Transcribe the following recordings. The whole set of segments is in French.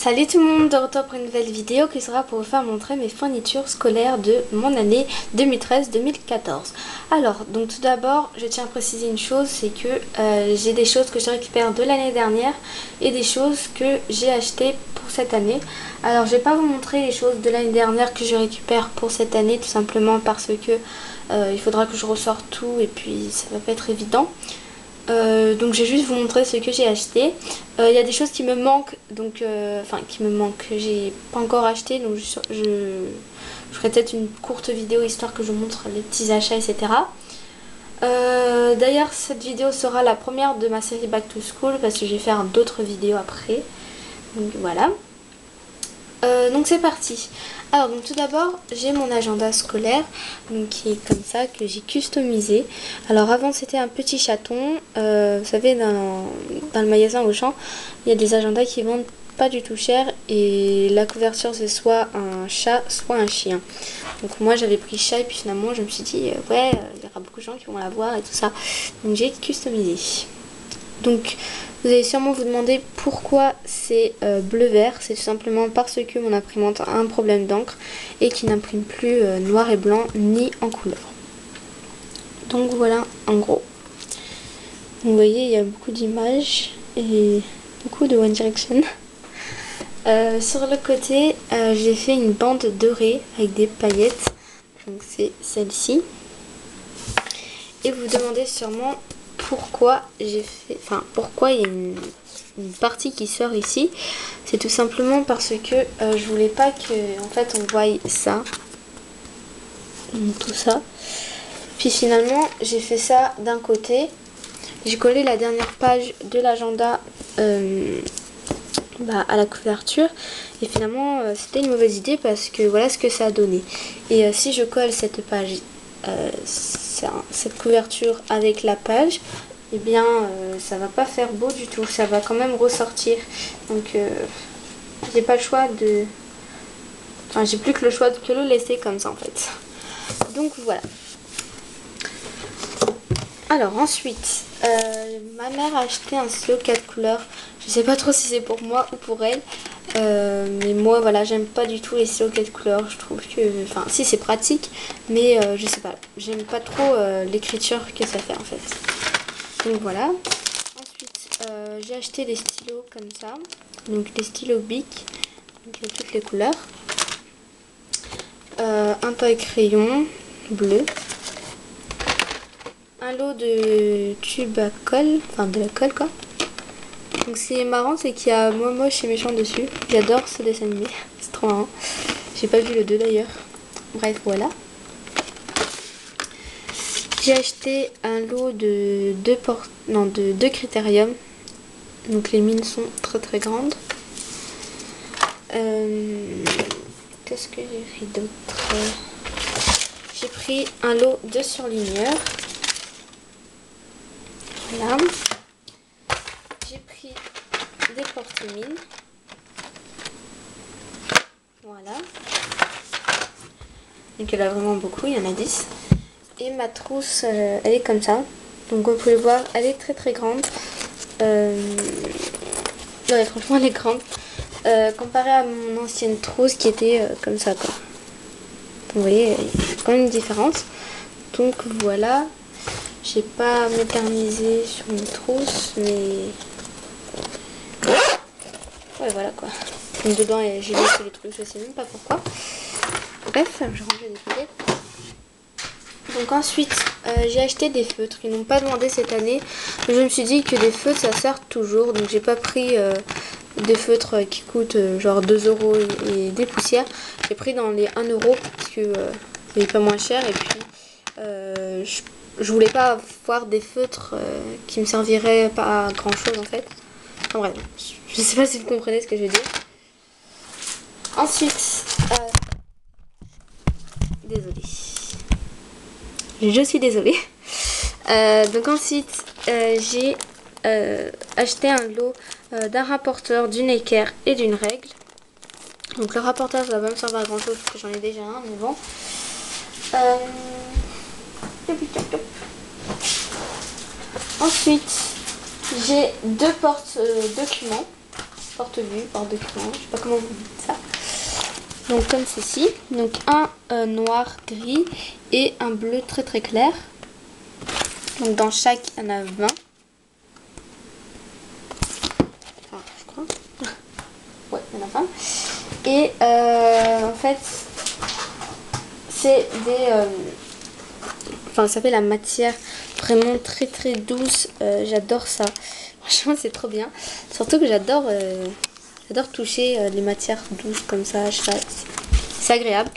Salut tout le monde, de retour pour une nouvelle vidéo qui sera pour vous faire montrer mes fournitures scolaires de mon année 2013-2014. Alors, donc tout d'abord, je tiens à préciser une chose, c'est que j'ai des choses que je récupère de l'année dernière et des choses que j'ai achetées pour cette année. Alors, je vais pas vous montrer les choses de l'année dernière que je récupère pour cette année, tout simplement parce que il faudra que je ressorte tout et puis ça va pas être évident. Donc je vais juste vous montrer ce que j'ai acheté. Il y a des choses qui me manquent, donc que j'ai pas encore acheté, donc je ferai peut-être une courte vidéo histoire que je vous montre les petits achats, etc. D'ailleurs cette vidéo sera la première de ma série Back to School parce que je vais faire d'autres vidéos après. Donc voilà. Donc c'est parti. Alors donc tout d'abord j'ai mon agenda scolaire donc, qui est comme ça, que j'ai customisé. Alors avant c'était un petit chaton. Vous savez dans le magasin Auchan il y a des agendas qui vendent pas du tout cher et la couverture c'est soit un chat soit un chien. Donc moi j'avais pris chat et puis finalement je me suis dit ouais il y aura beaucoup de gens qui vont l'avoir et tout ça. Donc j'ai customisé. Donc vous allez sûrement vous demander pourquoi c'est bleu-vert. C'est tout simplement parce que mon imprimante a un problème d'encre et qui n'imprime plus noir et blanc ni en couleur. Donc voilà en gros. Vous voyez il y a beaucoup d'images et beaucoup de One Direction. Sur le côté j'ai fait une bande dorée avec des paillettes. Donc c'est celle-ci. Et vous vous demandez sûrement pourquoi pourquoi il y a une partie qui sort ici. C'est tout simplement parce que je voulais pas que en fait on voie ça, tout ça. Puis finalement j'ai fait ça d'un côté, j'ai collé la dernière page de l'agenda à la couverture et finalement c'était une mauvaise idée parce que voilà ce que ça a donné. Et si je colle cette page cette couverture avec la page, et bien ça va pas faire beau du tout, ça va quand même ressortir. Donc j'ai pas le choix de, j'ai plus que le choix de le laisser comme ça en fait. Donc voilà. Alors ensuite ma mère a acheté un stylo 4 couleurs. Je sais pas trop si c'est pour moi ou pour elle, mais moi voilà, j'aime pas du tout les stylos 4 couleurs. Je trouve que, si c'est pratique, mais je sais pas, j'aime pas trop l'écriture que ça fait en fait. Donc voilà. Ensuite j'ai acheté des stylos comme ça, donc des stylos Bic, donc il y a toutes les couleurs, un taille-crayon bleu, un lot de tubes à colle, de la colle quoi. Donc ce qui est marrant c'est qu'il y a Moche et Méchant dessus. J'adore ce dessin animé, c'est trop marrant. J'ai pas vu le 2 d'ailleurs. Bref voilà. J'ai acheté un lot de deux critériums. Donc les mines sont très très grandes. Qu'est-ce que j'ai pris d'autre? J'ai pris un lot de surligneurs. Voilà. J'ai pris des porte-mines. Voilà. Donc il y en a vraiment beaucoup, il y en a 10. Et ma trousse, elle est comme ça. Donc comme vous pouvez le voir, elle est très très grande. Ouais, franchement elle est grande. Comparée à mon ancienne trousse qui était comme ça quoi. Donc, vous voyez, il y a quand même une différence. Donc voilà. J'ai pas m'éterniser sur une trousse, mais ouais voilà quoi. Donc dedans j'ai laissé les trucs, je sais même pas pourquoi. Bref, je range les paillettes. Donc ensuite j'ai acheté des feutres. Ils n'ont pas demandé cette année. Je me suis dit que des feutres ça sert toujours. Donc j'ai pas pris des feutres qui coûtent genre 2 € et des poussières. J'ai pris dans les 1 € parce que c'est pas moins cher. Et puis je voulais pas avoir des feutres qui me serviraient pas à grand chose en fait. Enfin bref, je sais pas si vous comprenez ce que je veux dire. Ensuite, désolée. Je suis désolée. Donc ensuite, j'ai acheté un lot d'un rapporteur, d'une équerre et d'une règle. Donc le rapporteur ça va pas me servir à grand chose parce que j'en ai déjà un, mais bon. Ensuite, j'ai deux porte-documents. porte vue, porte document, je sais pas comment vous dites ça. Donc comme ceci, donc un noir gris et un bleu très très clair. Donc dans chaque il y en a 20. Enfin je crois. Ouais, il y en a 20. Et en fait c'est des... Enfin ça fait la matière vraiment très très douce. J'adore ça. Franchement c'est trop bien. Surtout que j'adore toucher les matières douces comme ça. Je sais pas, c'est agréable.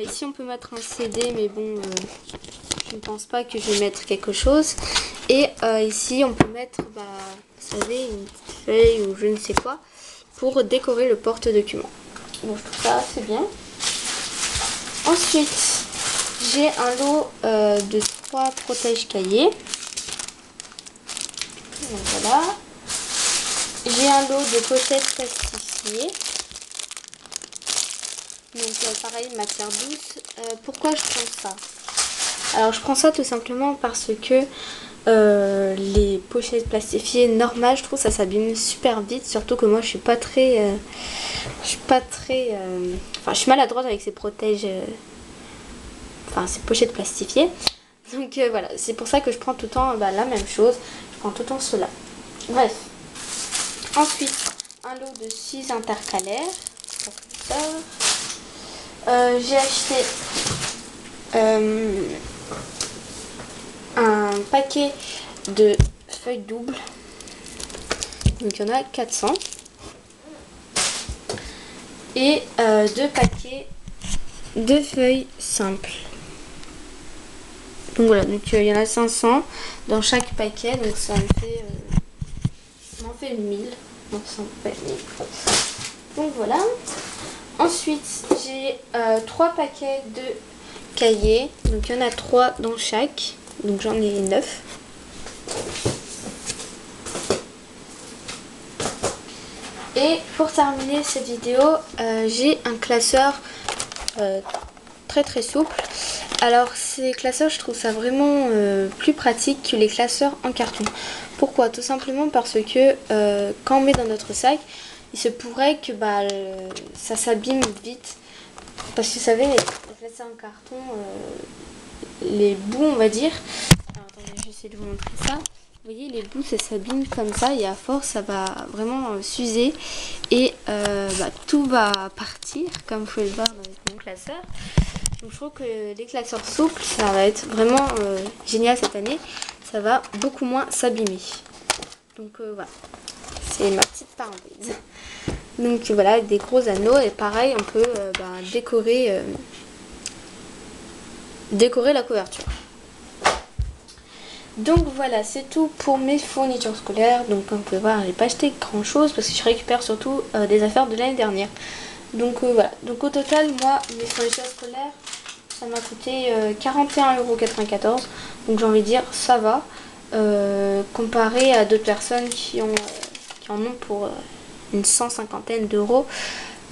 Ici on peut mettre un CD mais bon je ne pense pas que je vais mettre quelque chose. Et ici on peut mettre vous savez une petite feuille ou je ne sais quoi pour décorer le porte-document. Donc je trouve ça assez bien. Ensuite j'ai un lot de 3 protège-cahiers. Donc voilà. J'ai un lot de pochettes plastifiées. Donc pareil, matière douce. Pourquoi je prends ça? Alors je prends ça tout simplement parce que les pochettes plastifiées normales, je trouve ça s'abîme super vite. Surtout que moi je suis pas très... enfin je suis maladroite avec ces protèges... ces pochettes plastifiées. Donc voilà, c'est pour ça que je prends tout le temps la même chose. Je prends tout le temps cela. Bref. Ensuite, un lot de 6 intercalaires. J'ai acheté un paquet de feuilles doubles. Donc il y en a 400. Et 2 paquets de feuilles simples. Donc voilà, donc il y en a 500 dans chaque paquet. Donc ça m'en fait 1000. Donc ça me fait 1000. Donc voilà. Ensuite, j'ai 3 paquets de cahiers. Donc il y en a 3 dans chaque. Donc j'en ai 9. Et pour terminer cette vidéo, j'ai un classeur très très souple. Alors ces classeurs, je trouve ça vraiment plus pratique que les classeurs en carton. Pourquoi? Tout simplement parce que quand on met dans notre sac, il se pourrait que ça s'abîme vite. Parce que vous savez, les classeurs en carton, les bouts on va dire. Alors attendez, je vais essayer de vous montrer ça. Vous voyez, les bouts ça s'abîme comme ça et à force ça va vraiment s'user et tout va partir comme vous pouvez le voir dans mon classeur. Donc je trouve que les classeurs souples ça va être vraiment génial cette année. Ça va beaucoup moins s'abîmer. Donc voilà, c'est ma petite parenthèse. Donc voilà, des gros anneaux et pareil on peut décorer la couverture. Donc voilà, c'est tout pour mes fournitures scolaires. Donc comme vous pouvez voir, j'ai pas acheté grand chose parce que je récupère surtout des affaires de l'année dernière. Donc voilà, donc au total moi mes fournitures scolaires ça m'a coûté 41,94 €. Donc j'ai envie de dire ça va comparé à d'autres personnes qui en ont pour une 150aine d'euros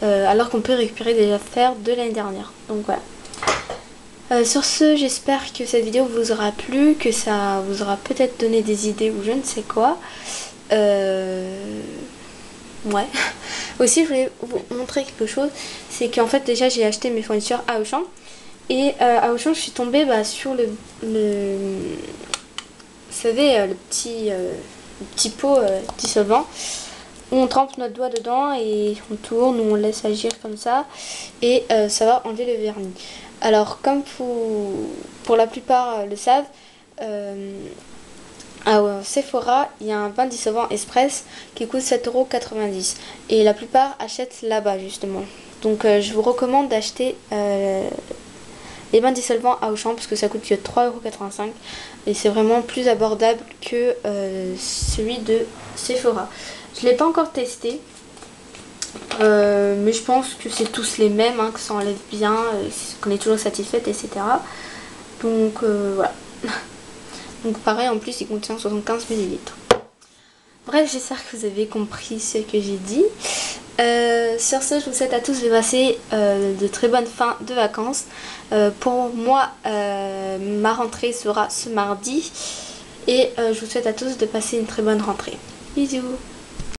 alors qu'on peut récupérer des affaires de l'année dernière. Donc voilà. Sur ce, j'espère que cette vidéo vous aura plu, que ça vous aura peut-être donné des idées ou je ne sais quoi. Ouais. Aussi, je voulais vous montrer quelque chose. C'est qu'en fait, déjà, j'ai acheté mes fournitures à Auchan. Et à Auchan, je suis tombée sur vous savez, le petit pot dissolvant. Où on trempe notre doigt dedans et on tourne ou on laisse agir comme ça. Et ça va enlever le vernis. Alors comme pour la plupart le savent, à Sephora il y a un bain dissolvant express qui coûte 7,90 € et la plupart achètent là-bas justement. Donc je vous recommande d'acheter les bains dissolvants à Auchan parce que ça coûte que 3,85 € et c'est vraiment plus abordable que celui de Sephora. Je ne l'ai pas encore testé. Mais je pense que c'est tous les mêmes, que ça enlève bien, qu'on est toujours satisfaite, etc. Donc voilà. Donc pareil, en plus il contient 75 ml. Bref, j'espère que vous avez compris ce que j'ai dit. Sur ce, je vous souhaite à tous de passer de très bonnes fins de vacances. Pour moi, ma rentrée sera ce mardi. Et je vous souhaite à tous de passer une très bonne rentrée. Bisous.